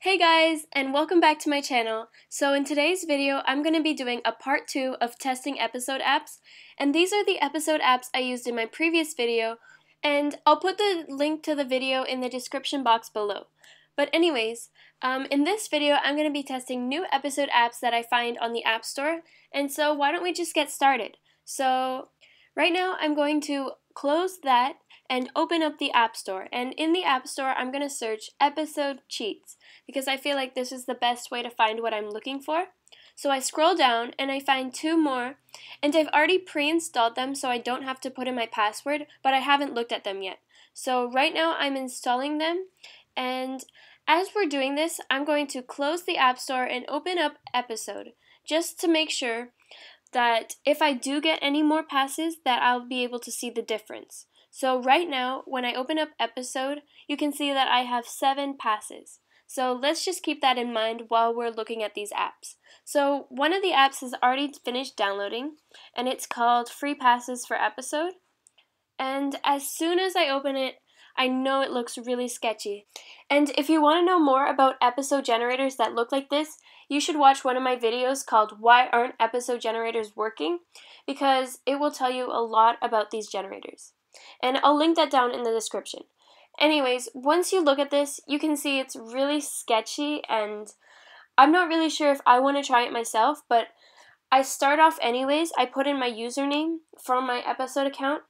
Hey guys, and welcome back to my channel. So in today's video, I'm going to be doing a part 2 of testing episode apps, and these are the episode apps I used in my previous video, and I'll put the link to the video in the description box below. But anyways, in this video, I'm going to be testing new episode apps that I find on the App Store, and so why don't we just get started? So right now, I'm going to close that and open up the App Store, and in the App Store, I'm going to search episode cheats, because I feel like this is the best way to find what I'm looking for. So I scroll down and I find two more, and I've already pre-installed them so I don't have to put in my password, but I haven't looked at them yet. So right now I'm installing them, and as we're doing this, I'm going to close the App Store and open up Episode, just to make sure that if I do get any more passes, that I'll be able to see the difference. So right now, when I open up Episode, you can see that I have 7 passes. So let's just keep that in mind while we're looking at these apps. So one of the apps has already finished downloading, and it's called Free Passes for Episode. And as soon as I open it, I know it looks really sketchy. And if you want to know more about episode generators that look like this, you should watch one of my videos called Why Aren't Episode Generators Working? Because it will tell you a lot about these generators. And I'll link that down in the description. Anyways, once you look at this, you can see it's really sketchy, and I'm not really sure if I want to try it myself, but I start off anyways. I put in my username from my episode account,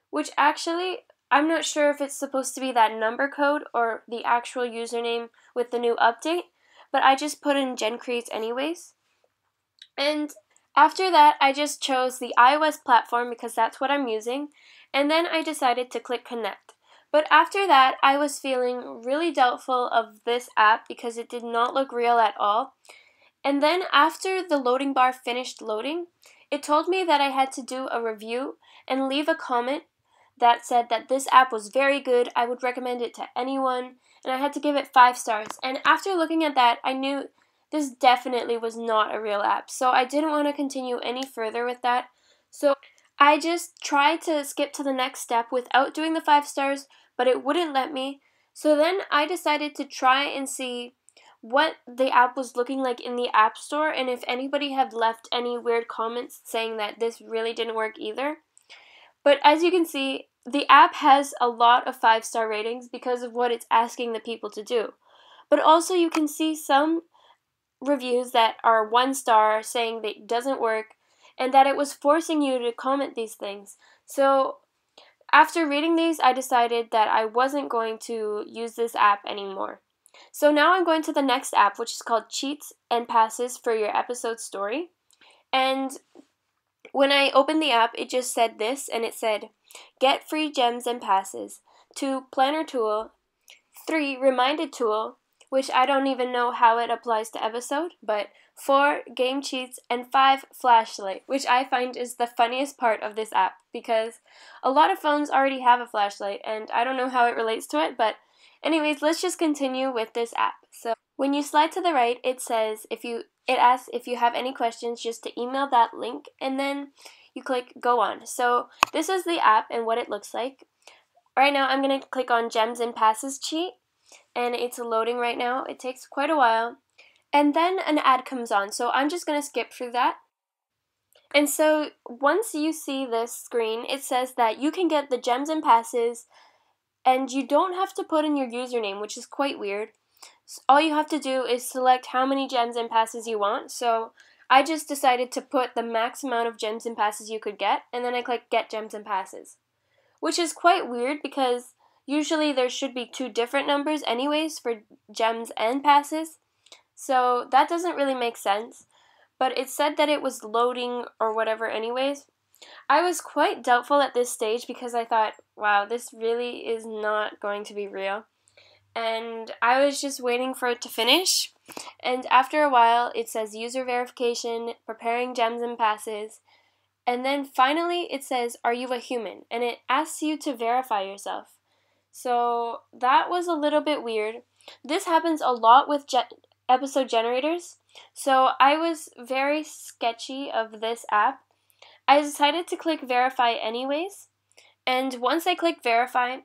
which actually, I'm not sure if it's supposed to be that number code or the actual username with the new update, but I just put in Jenn Creates anyways. And after that, I just chose the iOS platform because that's what I'm using, and then I decided to click Connect. But after that, I was feeling really doubtful of this app because it did not look real at all. And then after the loading bar finished loading, it told me that I had to do a review and leave a comment that said that this app was very good, I would recommend it to anyone, and I had to give it 5 stars. And after looking at that, I knew this definitely was not a real app, so I didn't want to continue any further with that. So I just tried to skip to the next step without doing the 5 stars, but it wouldn't let me. So then I decided to try and see what the app was looking like in the App Store, and if anybody had left any weird comments saying that this really didn't work either. But as you can see, the app has a lot of 5-star ratings because of what it's asking the people to do. But also you can see some reviews that are 1 star saying that it doesn't work, and that it was forcing you to comment these things. So after reading these, I decided that I wasn't going to use this app anymore. So now I'm going to the next app, which is called Cheats and Passes for your episode story. And when I opened the app, it just said this, and it said, get free gems and passes. 2, planner tool. 3, reminded tool, which I don't even know how it applies to episode, but 4, game cheats, and 5, flashlight, which I find is the funniest part of this app because a lot of phones already have a flashlight, and I don't know how it relates to it, but anyways, let's just continue with this app. So when you slide to the right, it asks if you have any questions, just to email that link, and then you click go on. So this is the app and what it looks like. Right now I'm going to click on Gems and Passes cheat, and it's loading right now. It takes quite a while. And then an ad comes on, so I'm just going to skip through that. And so once you see this screen, it says that you can get the Gems and Passes, and you don't have to put in your username, which is quite weird. So all you have to do is select how many gems and passes you want. So I just decided to put the max amount of gems and passes you could get, and then I click Get Gems and Passes, which is quite weird because usually there should be 2 different numbers anyways for gems and passes. So that doesn't really make sense, but it said that it was loading or whatever anyways. I was quite doubtful at this stage because I thought, wow, this really is not going to be real. And I was just waiting for it to finish. And after a while, it says user verification, preparing gems and passes. And then finally, it says, are you a human? And it asks you to verify yourself. So that was a little bit weird. This happens a lot with episode generators. So I was very sketchy of this app. I decided to click verify anyways. And once I clicked verify,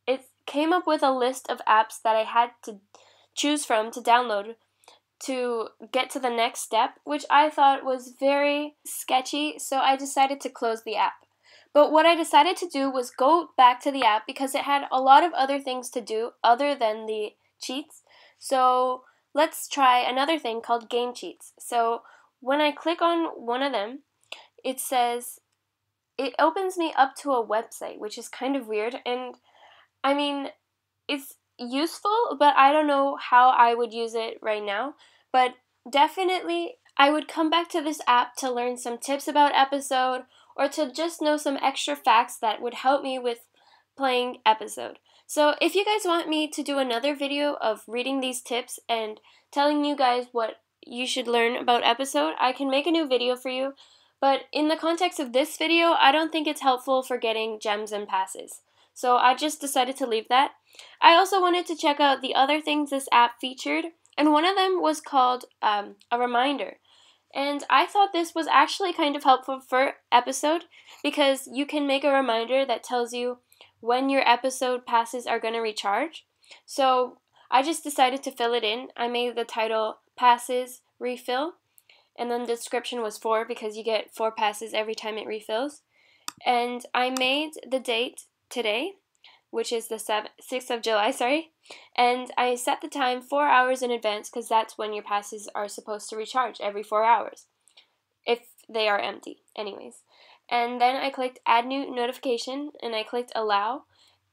it came up with a list of apps that I had to choose from to download to get to the next step, which I thought was very sketchy, so I decided to close the app. But what I decided to do was go back to the app because it had a lot of other things to do other than the cheats. So let's try another thing called game cheats. So when I click on one of them, it says, it opens me up to a website, which is kind of weird. And I mean, it's useful, but I don't know how I would use it right now. But definitely, I would come back to this app to learn some tips about episode or to just know some extra facts that would help me with playing episode. So if you guys want me to do another video of reading these tips and telling you guys what you should learn about episode, I can make a new video for you. But in the context of this video, I don't think it's helpful for getting gems and passes. So I just decided to leave that. I also wanted to check out the other things this app featured, and one of them was called a reminder. And I thought this was actually kind of helpful for episode because you can make a reminder that tells you when your episode passes are going to recharge. So I just decided to fill it in. I made the title Passes Refill, and then the description was 4 because you get 4 passes every time it refills. And I made the date today, which is the 6th of July, and I set the time 4 hours in advance because that's when your passes are supposed to recharge, every 4 hours, if they are empty, anyways. And then I clicked add new notification, and I clicked allow,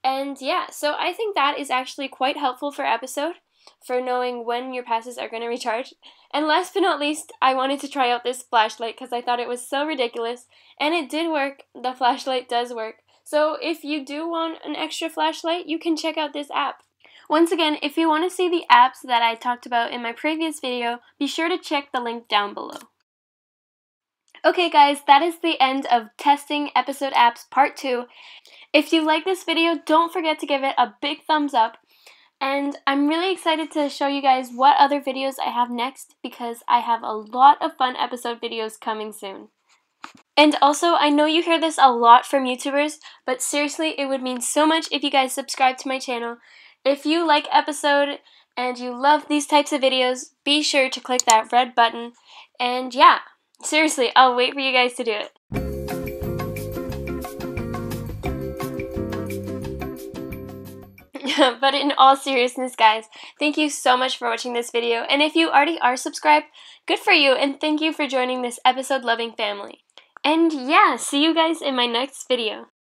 and yeah, so I think that is actually quite helpful for episode, for knowing when your passes are going to recharge. And last but not least, I wanted to try out this flashlight because I thought it was so ridiculous, and it did work. The flashlight does work. So if you do want an extra flashlight, you can check out this app. Once again, if you want to see the apps that I talked about in my previous video, be sure to check the link down below. Okay guys, that is the end of testing episode apps part 2. If you like this video, don't forget to give it a big thumbs up. And I'm really excited to show you guys what other videos I have next because I have a lot of fun episode videos coming soon. And also, I know you hear this a lot from YouTubers, but seriously, it would mean so much if you guys subscribe to my channel. If you like episode and you love these types of videos, be sure to click that red button. And yeah, seriously, I'll wait for you guys to do it. But in all seriousness, guys, thank you so much for watching this video. And if you already are subscribed, good for you, and thank you for joining this episode-loving family. And yeah, see you guys in my next video.